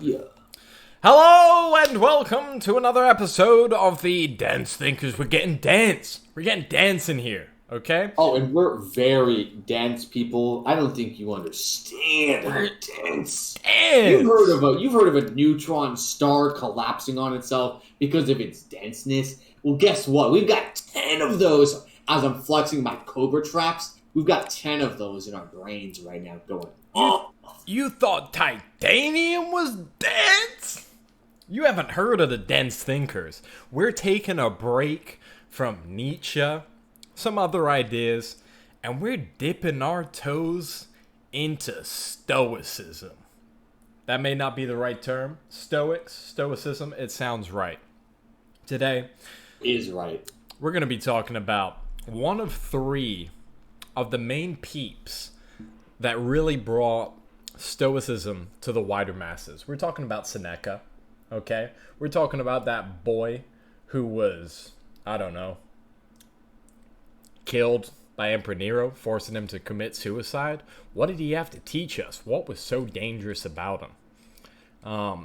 Yeah. Hello and welcome to another episode of the Dance Thinkers. We're getting dance. We're getting dance in here, okay? Oh, and we're very dense people. I don't think you understand how dense. Dance! You've heard of a neutron star collapsing on itself because of its denseness. Well, guess what? We've got 10 of those. As I'm flexing my cobra traps, we've got 10 of those in our brains right now going. You thought titanium was dense? You haven't heard of the Dense Thinkers. We're taking a break from Nietzsche, some other ideas, and we're dipping our toes into Stoicism. That may not be the right term. Stoicism, it sounds right. Today, Is right. we're going to be talking about one of three of the main peeps that really brought Stoicism to the wider masses. We're talking about Seneca, okay? We're talking about that boy who was, I don't know, killed by Emperor Nero, forcing him to commit suicide. What did he have to teach us? What was so dangerous about him?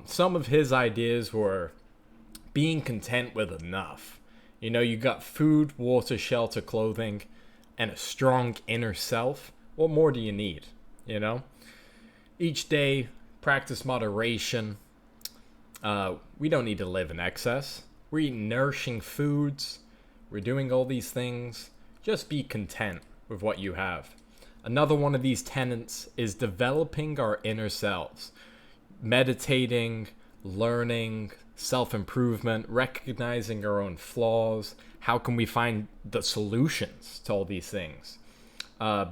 Some of his ideas were being content with enough. You know, you got food, water, shelter, clothing, and a strong inner self. What more do you need, you know? Each day, practice moderation. We don't need to live in excess. We're eating nourishing foods. We're doing all these things. Just be content with what you have. Another one of these tenets is developing our inner selves. Meditating, learning, self-improvement, recognizing our own flaws. How can we find the solutions to all these things?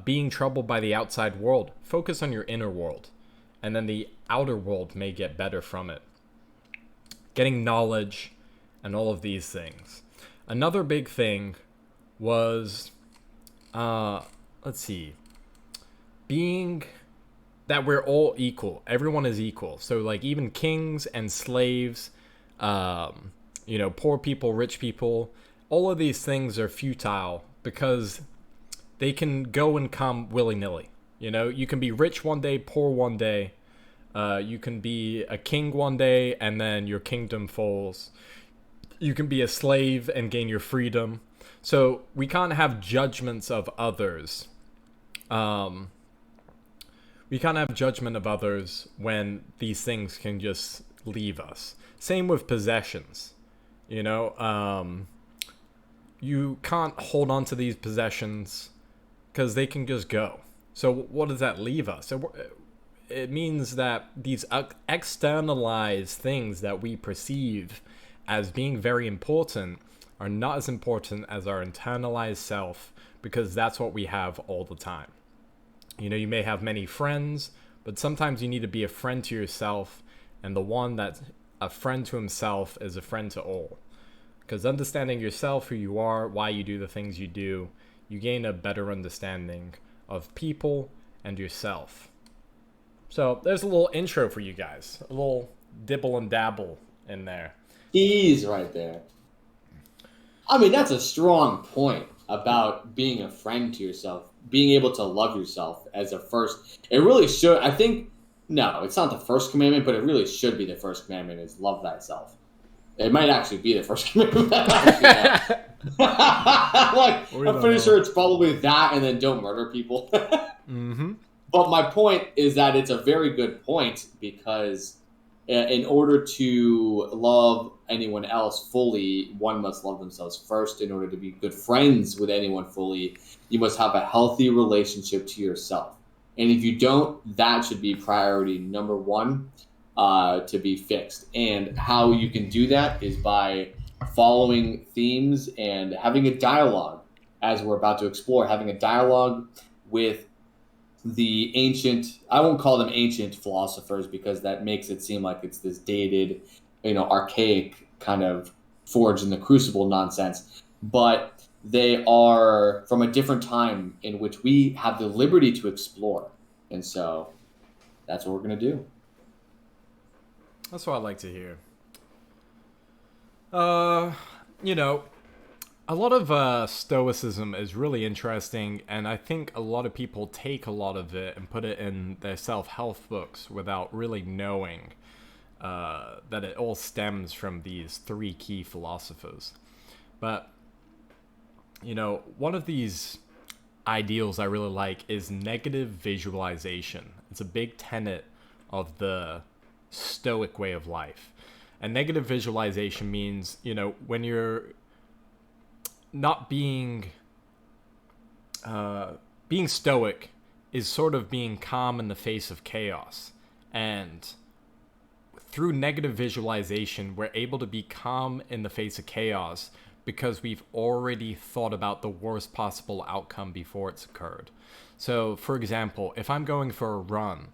Being troubled by the outside world. Focus on your inner world. And then the outer world may get better from it. Getting knowledge and all of these things. Another big thing was, being that we're all equal. Everyone is equal. So like even kings and slaves, poor people, rich people, all of these things are futile because they can go and come willy-nilly. You know, you can be rich one day, poor one day. You can be a king one day and then your kingdom falls. You can be a slave and gain your freedom. So we can't have judgments of others. We can't have judgment of others when these things can just leave us. Same with possessions. You know, you can't hold on to these possessions because they can just go. So what does that leave us? It means that these externalized things that we perceive as being very important are not as important as our internalized self, because that's what we have all the time. You know, you may have many friends, but sometimes you need to be a friend to yourself, and the one that's a friend to himself is a friend to all. Because understanding yourself, who you are, why you do the things you do, you gain a better understanding of people and yourself. So there's a little intro for you guys, a little dibble and dabble in there. He's right there. I mean, that's a strong point about being a friend to yourself, being able to love yourself as a first. It really should. I think, no, it's not the first commandment, but it really should be the first commandment is love thyself. It might actually be the first commandment. I'm pretty sure it's probably that and then don't murder people. Mm-hmm. But my point is that it's a very good point because in order to love anyone else fully, one must love themselves first. In order to be good friends with anyone fully, you must have a healthy relationship to yourself. And if you don't, that should be priority number one to be fixed. And how you can do that is by following themes and having a dialogue, as we're about to explore, having a dialogue with the ancient, I won't call them ancient philosophers because that makes it seem like it's this dated, archaic kind of forged in the crucible nonsense. But they are from a different time in which we have the liberty to explore. And so that's what we're going to do. That's what I like to hear. A lot of Stoicism is really interesting, and I think a lot of people take a lot of it and put it in their self-help books without really knowing that it all stems from these three key philosophers. But one of these ideals I really like is negative visualization. It's a big tenet of the Stoic way of life. And negative visualization means, when you're not being stoic is sort of being calm in the face of chaos. And through negative visualization, we're able to be calm in the face of chaos because we've already thought about the worst possible outcome before it's occurred. So, for example, if I'm going for a run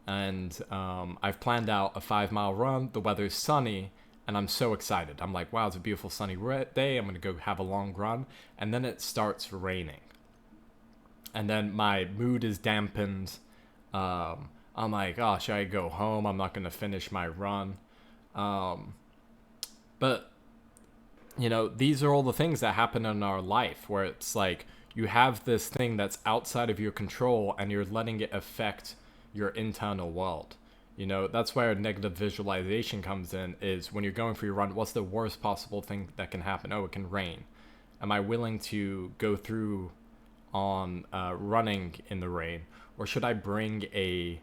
and I've planned out a 5-mile run, the weather's sunny, and I'm so excited. I'm like, wow, it's a beautiful sunny day. I'm going to go have a long run. And then it starts raining. And then my mood is dampened. I'm like, oh, should I go home? I'm not going to finish my run. But, these are all the things that happen in our life where it's like you have this thing that's outside of your control and you're letting it affect your internal world. That's where negative visualization comes in, is when you're going for your run, what's the worst possible thing that can happen? Oh, it can rain. Am I willing to go through on running in the rain, or should I bring a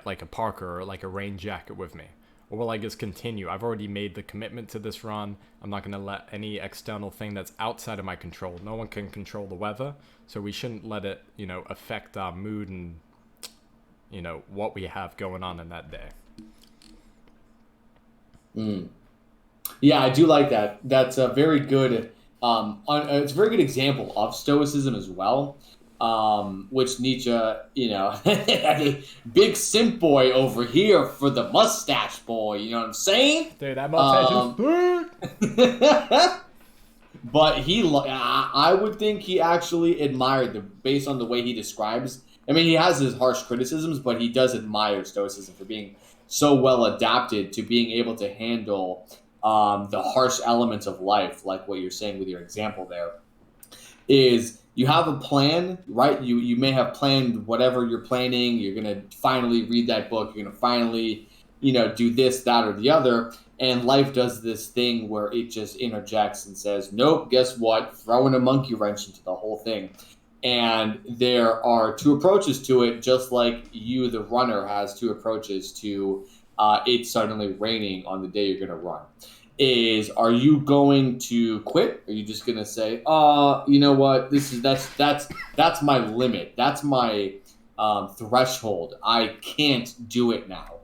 like a parker or like a rain jacket with me, or will I just continue? I've already made the commitment to this run. I'm not going to let any external thing that's outside of my control. No one can control the weather, so we shouldn't let it affect our mood and what we have going on in that day. Yeah, I do like that. That's a very good. It's a very good example of Stoicism as well, which Nietzsche, big simp boy over here for the mustache boy. You know what I'm saying? Dude, that mustache is thick. But I would think he actually admired based on the way he describes. I mean, he has his harsh criticisms, but he does admire Stoicism for being so well adapted to being able to handle the harsh elements of life, like what you're saying with your example there. Is you have a plan, right? You may have planned whatever you're planning. You're gonna finally read that book. You're gonna finally, do this, that, or the other. And life does this thing where it just interjects and says, "Nope, guess what? Throwing a monkey wrench into the whole thing." And there are two approaches to it, just like you, the runner, has two approaches to it suddenly raining on the day you're going to run. Are you going to quit? Are you just going to say, you know what? That's my limit. That's my threshold. I can't do it now.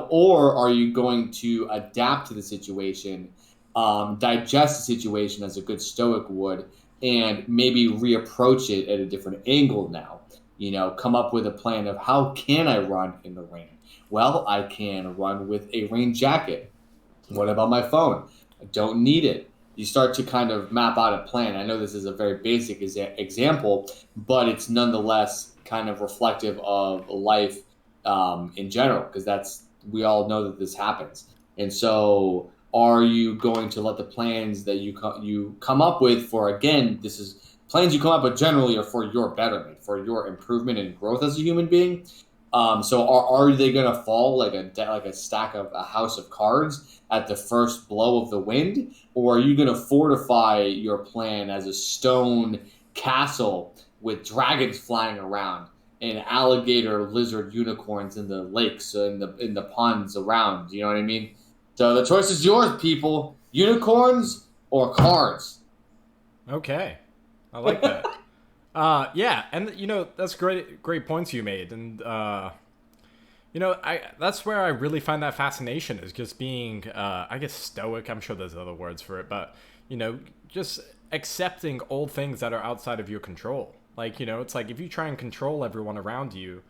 Or are you going to adapt to the situation, digest the situation as a good Stoic would, and maybe reapproach it at a different angle now? Come up with a plan of how can I run in the rain? Well, I can run with a rain jacket. What about my phone? I don't need it. You start to kind of map out a plan. I know this is a very basic example, but it's nonetheless kind of reflective of life in general, because we all know that this happens. And so, are you going to let the plans that you come up with for, again, this is plans you come up with generally are for your betterment, for your improvement and growth as a human being. So are they going to fall like a stack of a house of cards at the first blow of the wind, or are you going to fortify your plan as a stone castle with dragons flying around and alligator, lizard, unicorns in the lakes, in the ponds around? You know what I mean? So the choice is yours, people. Unicorns or cards. Okay, I like that. Yeah, and that's great points you made, and that's where I really find that fascination, is just being, I guess, stoic. I'm sure there's other words for it, but just accepting all things that are outside of your control. Like, it's like if you try and control everyone around you,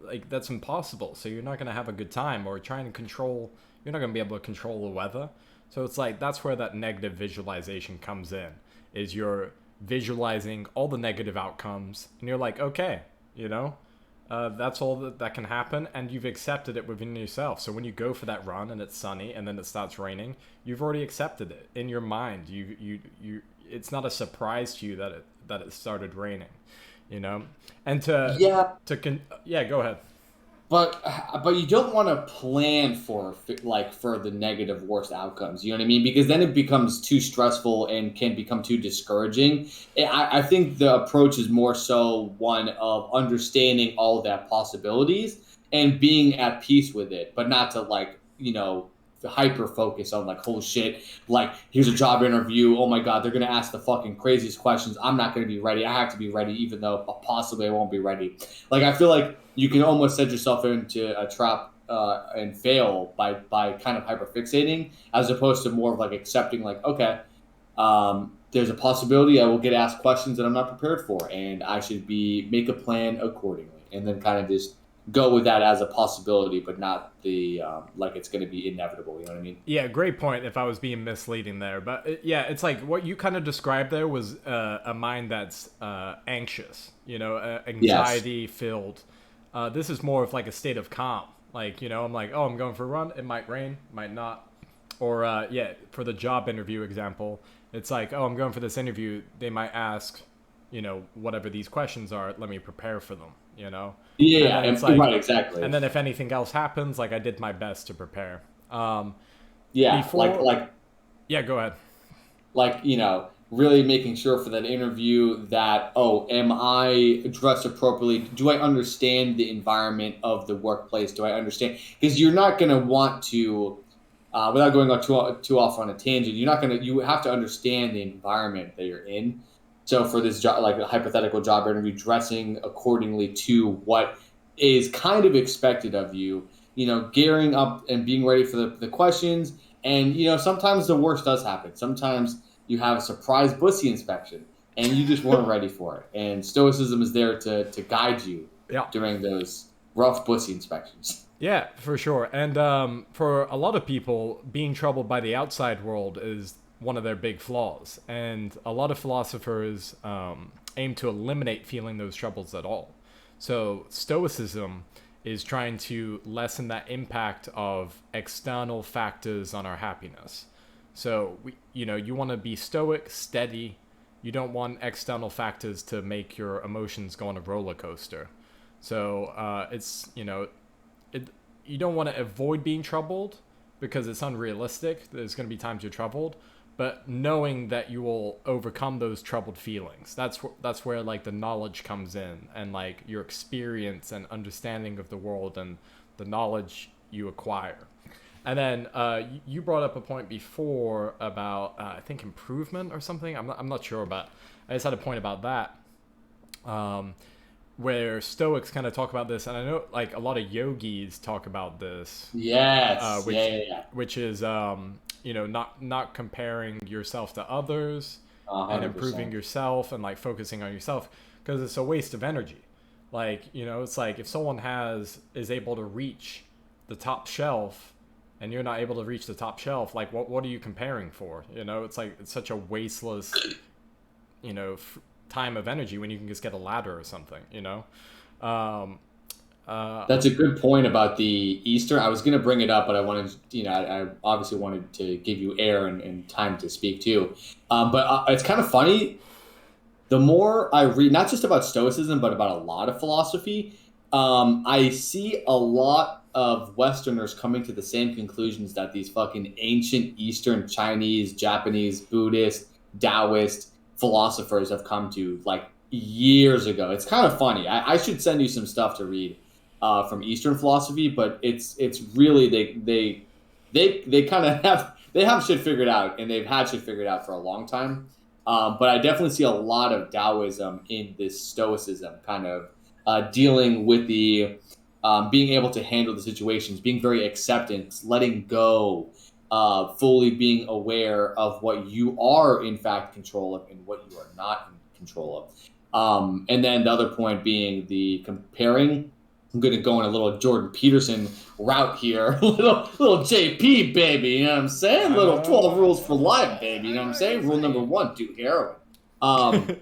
like, that's impossible. So you're not gonna have a good time, or you're not gonna be able to control the weather. So it's like that's where that negative visualization comes in. Is you're visualizing all the negative outcomes, and you're like, okay, that's all that can happen, and you've accepted it within yourself. So when you go for that run and it's sunny and then it starts raining, you've already accepted it in your mind. You it's not a surprise to you that it started raining, and Yeah. yeah, go ahead. but you don't want to plan for the negative worst outcomes. You know what I mean? Because then it becomes too stressful and can become too discouraging. I think the approach is more so one of understanding all of that possibilities and being at peace with it, but not to hyper focus on like, holy shit, like here's a job interview. Oh my god, they're gonna ask the fucking craziest questions. I'm not gonna be ready. I have to be ready, even though possibly I won't be ready. Like I feel like you can almost set yourself into a trap and fail by kind of hyperfixating, as opposed to more of like accepting, like, okay, there's a possibility I will get asked questions that I'm not prepared for, and I should be make a plan accordingly, and then kind of just go with that as a possibility, but not the like it's going to be inevitable. You know what I mean? Yeah, great point. If I was being misleading there, but yeah, it's like what you kind of described there was a mind that's anxious, Yes. anxiety filled. This is more of like a state of calm. Like, I'm like, oh, I'm going for a run. It might rain, might not. Or yeah, for the job interview example, it's like, oh, I'm going for this interview. They might ask, whatever these questions are. Let me prepare for them. And Yeah, then it's right, like, exactly. and then if anything else happens, like I did my best to prepare. Yeah, Before, like yeah, go ahead. really making sure for that interview that, oh, am I dressed appropriately? Do I understand the environment of the workplace? Do I understand? Because you're not going to want to, without going on too off on a tangent, you have to understand the environment that you're in. So for this job, like a hypothetical job interview, dressing accordingly to what is kind of expected of you, gearing up and being ready for the questions. And, sometimes the worst does happen. Sometimes you have a surprise bussy inspection and you just weren't ready for it. And Stoicism is there to guide you Yeah. during those rough bussy inspections. Yeah, for sure. And for a lot of people, being troubled by the outside world is one of their big flaws. And a lot of philosophers aim to eliminate feeling those troubles at all. So, Stoicism is trying to lessen that impact of external factors on our happiness. So, you want to be stoic, steady. You don't want external factors to make your emotions go on a roller coaster. So, it, you don't want to avoid being troubled because it's unrealistic. There's going to be times you're troubled, but knowing that you will overcome those troubled feelings. That's where like the knowledge comes in, and like your experience and understanding of the world and the knowledge you acquire. And then you brought up a point before about I think improvement or something. I'm not sure, but I just had a point about that. Um, where Stoics kind of talk about this, and I know like a lot of yogis talk about this, Yes. Yeah, which yeah, yeah. which is not comparing yourself to others and improving 100%. yourself and like focusing on yourself because it's a waste of energy. Like it's like if someone is able to reach the top shelf and you're not able to reach the top shelf, like what are you comparing for? It's like it's such a wasteless you know f- time of energy when you can just get a ladder or something. Um, That's a good point about the Easter. I was going to bring it up, but I wanted, I obviously wanted to give you air and time to speak too. But it's kind of funny. The more I read, not just about Stoicism, but about a lot of philosophy, I see a lot of Westerners coming to the same conclusions that these fucking ancient Eastern Chinese, Japanese, Buddhist, Taoist philosophers have come to like years ago. It's kind of funny. I should send you some stuff to read from Eastern philosophy, but it's really they kind of have shit figured out, and they've had shit figured out for a long time. But I definitely see a lot of Taoism in this Stoicism kind of dealing with the being able to handle the situations, being very acceptance, letting go, fully being aware of what you are in fact control of and what you are not in control of. And then the other point being the comparing. I'm going to go on a little Jordan Peterson route here, little JP baby. You know what I'm saying? I Little 12 know, rules for life, baby. You know what I'm I know saying? what Rule you're number saying. one: do heroin. Um,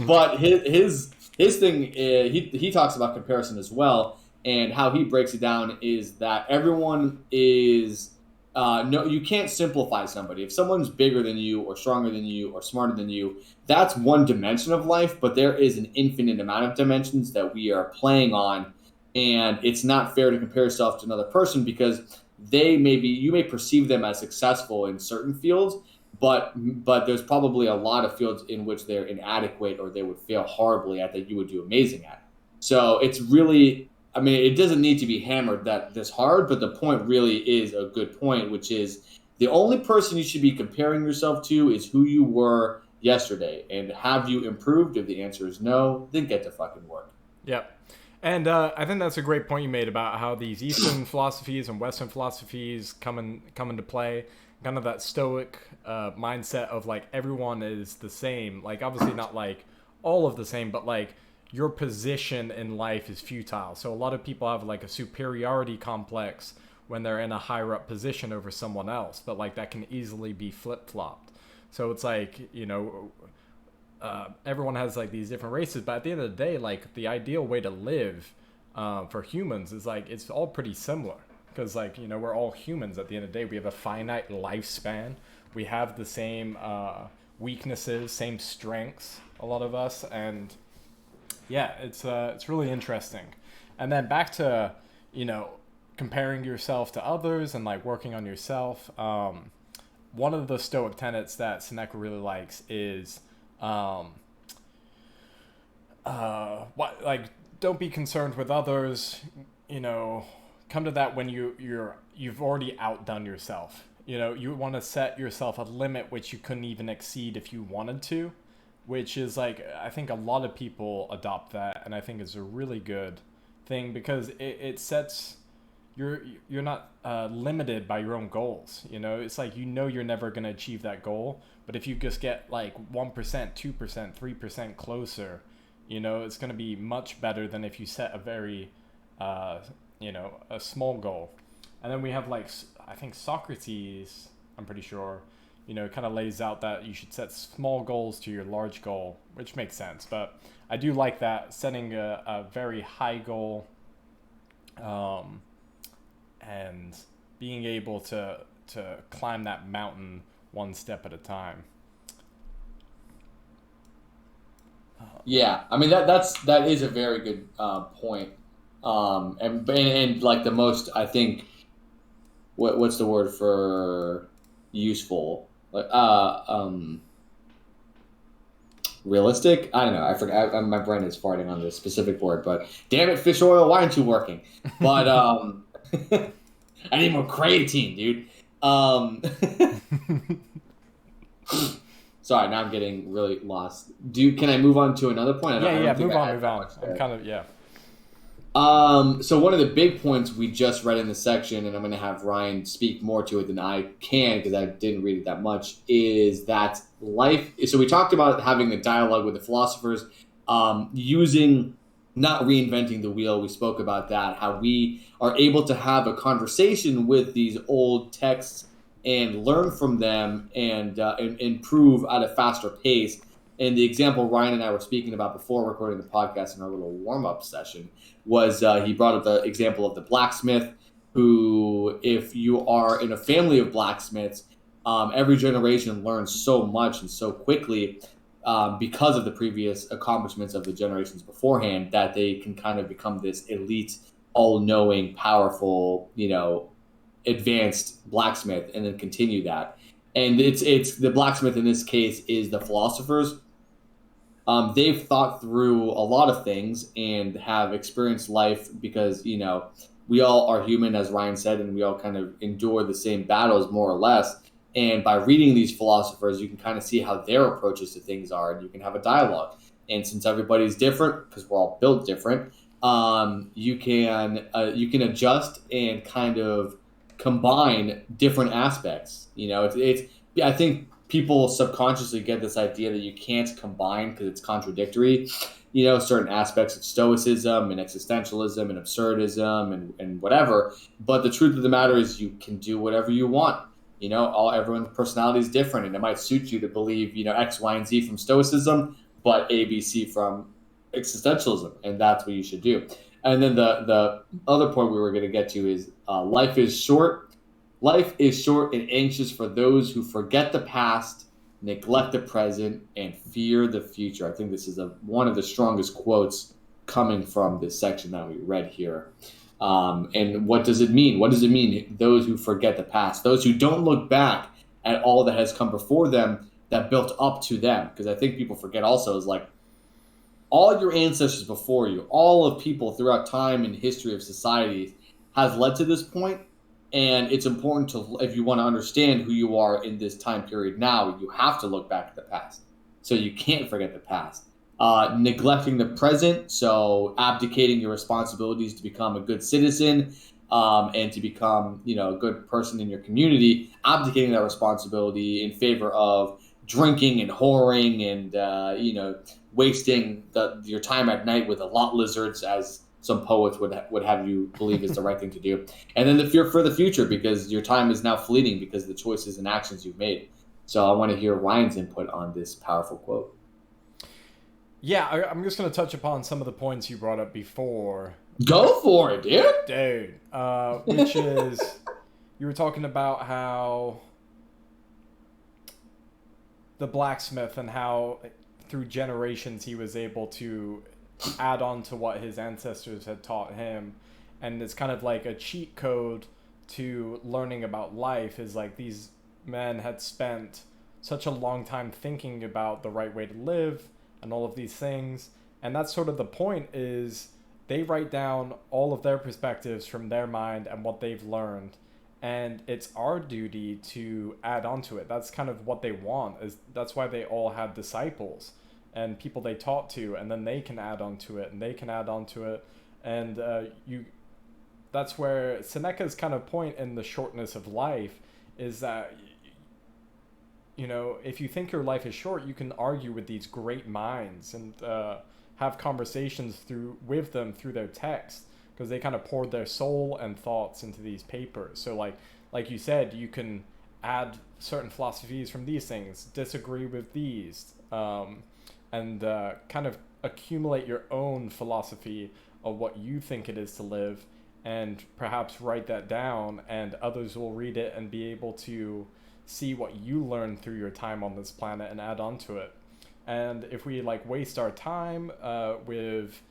but his thing, he talks about comparison as well, and how he breaks it down is that everyone is no, you can't simplify somebody. If someone's bigger than you, or stronger than you, or smarter than you, that's one dimension of life. But there is an infinite amount of dimensions that we are playing on And it's not fair to compare yourself to another person because you may perceive them as successful in certain fields, but there's probably a lot of fields in which they're inadequate or they would fail horribly at that you would do amazing at. So it's really, I mean, it doesn't need to be hammered that this hard, but the point really is a good point, which is the only person you should be comparing yourself to is who you were yesterday. And have you improved? If the answer is no, then get to fucking work. Yep. And I think that's a great point you made about how these Eastern philosophies and Western philosophies come into play. Kind of that Stoic mindset of like everyone is the same. Like obviously not like all of the same, but like your position in life is futile. So a lot of people have like a superiority complex when they're in a higher up position over someone else, but like that can easily be flip flopped. So it's like, everyone has like these different races, but at the end of the day, like the ideal way to live for humans is like it's all pretty similar because like we're all humans at the end of the day. We have a finite lifespan. We have the same weaknesses, same strengths, a lot of us, and yeah, it's really interesting. And then back to you know comparing yourself to others and like working on yourself. One of the Stoic tenets that Seneca really likes is um, what like don't be concerned with others. Come to that when you've already outdone yourself. You want to set yourself a limit which you couldn't even exceed if you wanted to, which is like I think a lot of people adopt that, and I think it's a really good thing because it sets you're not limited by your own goals. It's like you're never going to achieve that goal, but if you just get like 1%, 2%, 3% closer, it's going to be much better than if you set a very a small goal. And then we have like I think Socrates, I'm pretty sure, kind of lays out that you should set small goals to your large goal, which makes sense. But I do like that setting a very high goal, and being able to climb that mountain one step at a time. Yeah, I mean that is a very good point. And like the most, I think, what's the word for useful? Like realistic? I don't know. I forgot. My brain is farting on this specific word, but damn it, fish oil, why aren't you working? But I need more creatine, dude. Um, sorry, now I'm getting really lost. Can I move on to another point? Yeah, I yeah. don't think Move I on, had move that on. much I'm there. kind of yeah. So one of the big points we just read in the section, and I'm going to have Ryan speak more to it than I can because I didn't read it that much, is that life. So we talked about having the dialogue with the philosophers, using, not reinventing the wheel. We spoke about that, how we are able to have a conversation with these old texts and learn from them and improve at a faster pace. And the example Ryan and I were speaking about before recording the podcast in our little warm up session was he brought up the example of the blacksmith, who, if you are in a family of blacksmiths, every generation learns so much and so quickly because of the previous accomplishments of the generations beforehand that they can kind of become this elite, all knowing, powerful, advanced blacksmith and then continue that. And it's the blacksmith in this case is the philosophers. They've thought through a lot of things and have experienced life because we all are human, as Ryan said, and we all kind of endure the same battles more or less. And by reading these philosophers, you can kind of see how their approaches to things are, and you can have a dialogue. And since everybody's different, because we're all built different, you can adjust and kind of combine different aspects. It's I think people subconsciously get this idea that you can't combine because it's contradictory. Certain aspects of Stoicism and existentialism and absurdism and whatever. But the truth of the matter is, you can do whatever you want. Everyone's personality is different, and it might suit you to believe X, Y, and Z from Stoicism, but A, B, C from existentialism, and that's what you should do. And then the other point we were going to get to is life is short. Life is short and anxious for those who forget the past, neglect the present, and fear the future. I think this is one of the strongest quotes coming from this section that we read here. And what does it mean? What does it mean? Those who forget the past, those who don't look back at all that has come before them that built up to them. Because I think people forget also is like all your ancestors before you, all of people throughout time and history of society has led to this point. And it's important to, if you want to understand who you are in this time period now, you have to look back at the past. So you can't forget the past. Neglecting the present, so abdicating your responsibilities to become a good citizen, and to become, a good person in your community, abdicating that responsibility in favor of drinking and whoring and wasting your time at night with the lot lizards, as some poets would have you believe is the right thing to do. And then the fear for the future, because your time is now fleeting because of the choices and actions you've made. So I want to hear Ryan's input on this powerful quote. Yeah, I'm just going to touch upon some of the points you brought up before. Go for it, dude. Dude. Which is, you were talking about how the blacksmith and how through generations he was able to add on to what his ancestors had taught him. And it's kind of like a cheat code to learning about life, is like these men had spent such a long time thinking about the right way to live and all of these things. And that's sort of the point, is they write down all of their perspectives from their mind and what they've learned. And it's our duty to add on to it. That's kind of what they want. That's why they all had disciples and people they taught to, and then they can add on to it, and they can add on to it. And that's where Seneca's kind of point in the shortness of life is that, if you think your life is short, you can argue with these great minds and have conversations with them through their text, because they kind of poured their soul and thoughts into these papers. So like you said, you can add certain philosophies from these things, disagree with these, and kind of accumulate your own philosophy of what you think it is to live, and perhaps write that down, and others will read it and be able to see what you learned through your time on this planet and add on to it. And if we waste our time with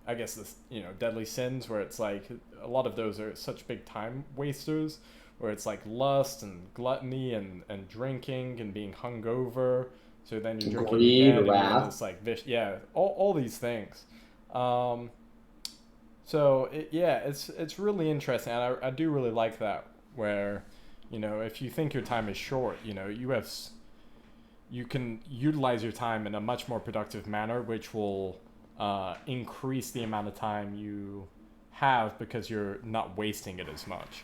I guess this deadly sins, where it's like a lot of those are such big time wasters, where it's like lust and gluttony and drinking and being hungover, so then you're drinking Greed, again, wrath. and it's like all these things. So it's really interesting, and I do really like that, where if you think your time is short, you can utilize your time in a much more productive manner, which will increase the amount of time you have, because you're not wasting it as much.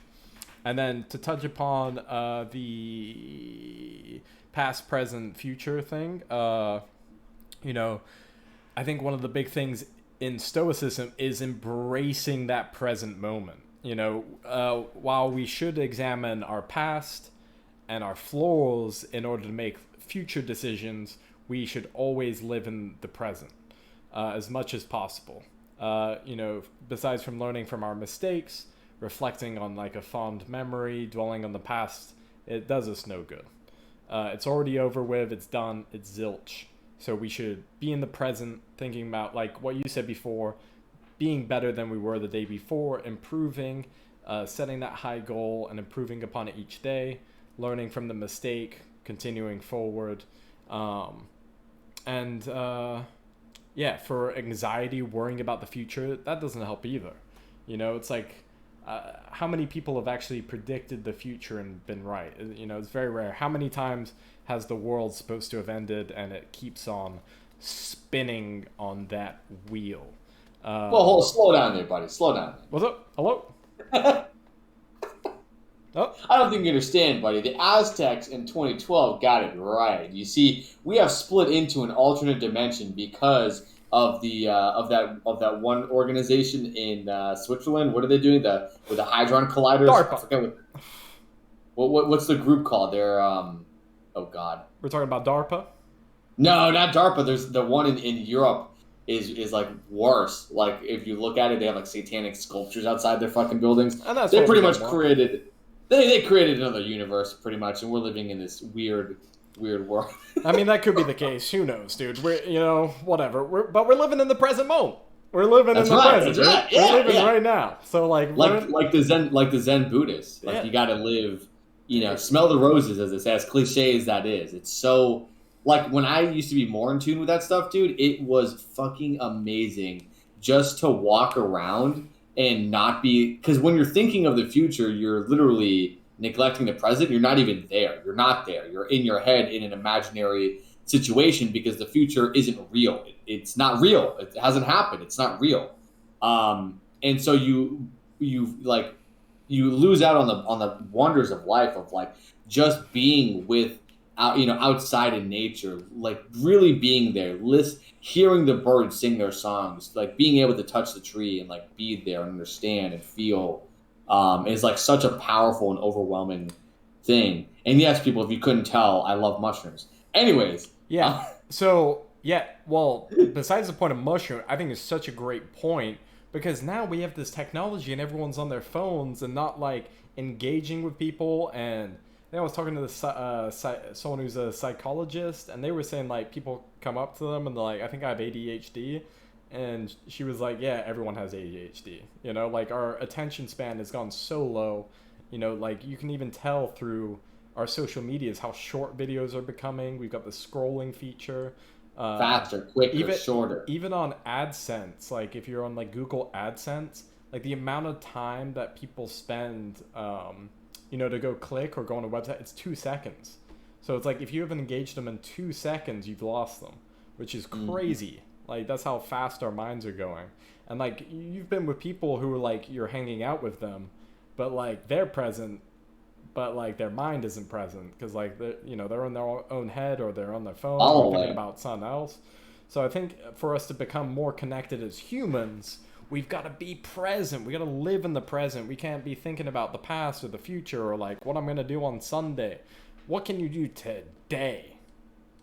And then to touch upon the past, present, future thing, I think one of the big things in Stoicism is embracing that present moment. While we should examine our past and our flaws in order to make future decisions, we should always live in the present as much as possible. Besides from learning from our mistakes, reflecting on a fond memory, dwelling on the past, it does us no good. It's already over with, it's done, it's zilch. So we should be in the present, thinking about, what you said before, being better than we were the day before, improving, setting that high goal and improving upon it each day, learning from the mistake, continuing forward. For anxiety, worrying about the future, that doesn't help either. It's how many people have actually predicted the future and been right? It's very rare. How many times has the world supposed to have ended and it keeps on spinning on that wheel? Slow down there, buddy. Slow down. What's up? Hello? Oh. I don't think you understand, buddy. The Aztecs in 2012 got it right. You see, we have split into an alternate dimension because of the of that one organization in Switzerland. What are they doing? With the Hadron Colliders? DARPA. I forget what's the group called? They're oh god. We're talking about DARPA? No, not DARPA. There's the one in Europe is worse. If you look at it, they have satanic sculptures outside their fucking buildings. And that's they what pretty we much don't want. created. They created another universe, pretty much, and we're living in this weird weird world. I mean, that could be the case. Who knows, dude? Whatever. But we're living in the present moment. We're living in the present. That's right. Dude. Yeah, We're living yeah. right now. So Like the Zen Buddhists. Like yeah, you got to live. Smell the roses, as it's as cliche as that is. It's so like when I used to be more in tune with that stuff, dude. It was fucking amazing just to walk around and not be because when you're thinking of the future, you're literally neglecting the present. You're not even there. You're not there. You're in your head in an imaginary situation because the future isn't real. It's not real. It hasn't happened. It's not real. And so you like you lose out on the wonders of life of like just being with outside in nature, like really being there, hearing the birds sing their songs, like being able to touch the tree and like be there and understand and feel is like such a powerful and overwhelming thing. And yes, people, if you couldn't tell, I love mushrooms. Anyways, yeah. So yeah. Well, besides the point of mushroom, I think it's such a great point because now we have this technology and everyone's on their phones and not like engaging with people. And I was talking to someone who's a psychologist, and they were saying like people come up to them and they're like, "I think I have ADHD," and she was like, "Yeah, everyone has ADHD. Like our attention span has gone so low. Like you can even tell through our social medias how short videos are becoming. We've got the scrolling feature." Faster, quicker, even shorter. even on AdSense, like if you're on like Google AdSense, like the amount of time that people spend to go click or go on a website, it's 2 seconds. So it's like if you haven't engaged them in 2 seconds, you've lost them, which is crazy. Like that's how fast our minds are going. And like you've been with people who are like you're hanging out with them, but like they're present, but like their mind isn't present because like they're in their own head or they're on their phone or thinking about something else. So I think for us to become more connected as humans, we've got to be present. We got to live in the present. We can't be thinking about the past or the future or like what I'm gonna do on Sunday. What can you do today?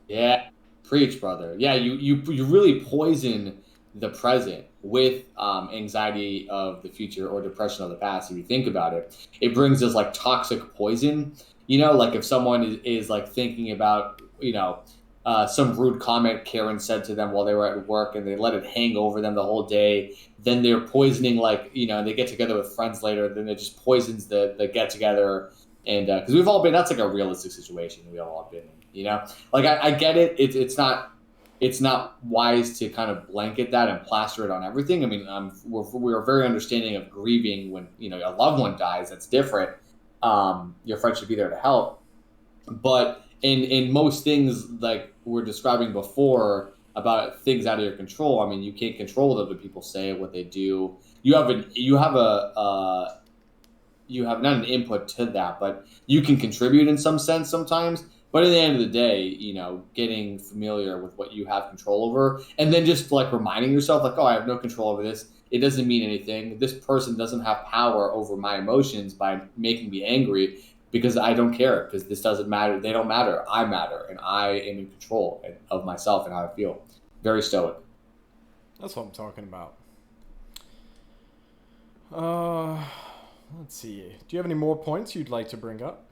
Yeah, preach, brother. Yeah, you really poison the present with anxiety of the future or depression of the past. If you think about it, it brings this like toxic poison. Like if someone is like thinking about some rude comment Karen said to them while they were at work and they let it hang over them the whole day, then they're poisoning they get together with friends later, then it just poisons the get together. And because we've all been, that's like a realistic situation we all been in, like I get it. It's not wise to kind of blanket that and plaster it on everything. I mean, we're very understanding of grieving when a loved one dies. That's different. Your friend should be there to help, but in most things like we're describing before about things out of your control, I mean, you can't control what people say, what they do. You have not an input to that, but you can contribute in some sense sometimes. But at the end of the day, getting familiar with what you have control over and then just like reminding yourself like, oh, I have no control over this. It doesn't mean anything. This person doesn't have power over my emotions by making me angry because I don't care because this doesn't matter. They don't matter. I matter. And I am in control of myself and how I feel. Very stoic. That's what I'm talking about. Let's see. Do you have any more points you'd like to bring up?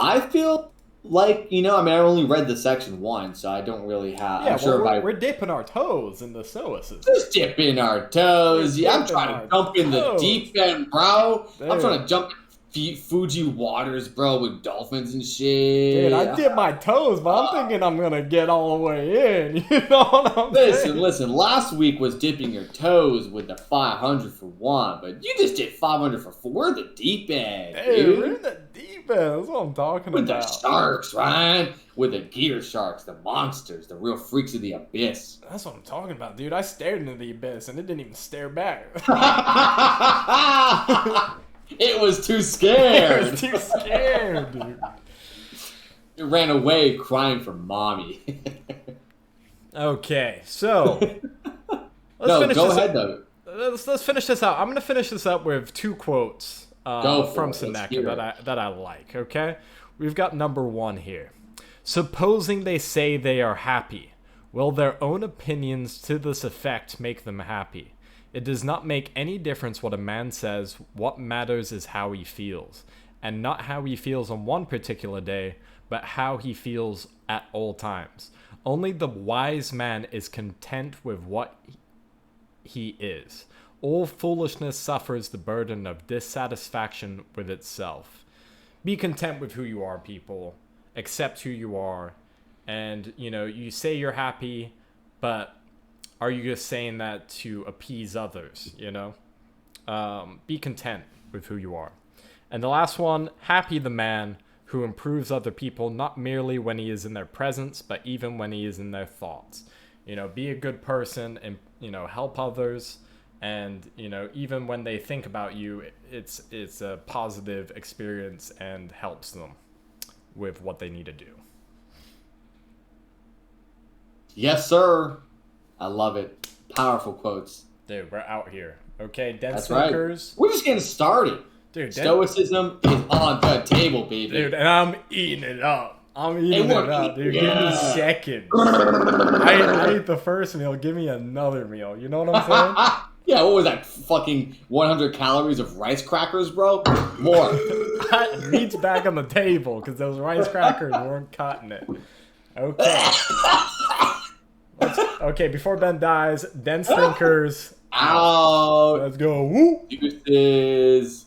I feel like, I mean, I only read the section one, so I don't really have. Yeah, I'm sure we're dipping our toes in the Stoicism. Just dipping our toes. Yeah, I'm trying to jump in the deep end, bro. Dude. I'm trying to jump in Fuji waters, bro, with dolphins and shit. Dude, I dip my toes, but I'm thinking I'm going to get all the way in. You know what I'm saying? Listen. Last week was dipping your toes with the 500 for one, but you just did 500 for four. We're the deep end, dude. We're in the deep end. That's what I'm talking with about. With the sharks, Ryan. With the gear sharks, the monsters, the real freaks of the abyss. That's what I'm talking about, dude. I stared into the abyss, and it didn't even stare back. It was too scared. It was too scared, dude. It ran away crying for mommy. Okay, so go ahead though. Let's finish this out. I'm gonna finish this up with two quotes from Seneca that I like. Okay, we've got number one here. Supposing they say they are happy, will their own opinions to this effect make them happy? It does not make any difference what a man says. What matters is how he feels. and not how he feels on one particular day, but how he feels at all times. Only the wise man is content with what he is. All foolishness suffers the burden of dissatisfaction with itself. Be content with who you are, people. Accept who you are. And, you say you're happy, but are you just saying that to appease others, Be content with who you are. And the last one, happy the man who improves other people, not merely when he is in their presence, but even when he is in their thoughts. Be a good person and, help others. And, even when they think about you, it's a positive experience and helps them with what they need to do. Yes, sir. I love it. Powerful quotes. Dude, we're out here. Okay, dense That's thinkers. Right. We're just getting started. Dude, Stoicism is on the table, baby. Dude, and I'm eating it up. Dude. Yeah. Give me a second. I ate the first meal. Give me another meal. You know what I'm saying? Yeah, what was that? Fucking 100 calories of rice crackers, bro? More. Meat's back on the table because those rice crackers weren't cutting it. Okay. Okay, before Ben dies, dense thinkers. Out. Let's go. Woo. Deuces.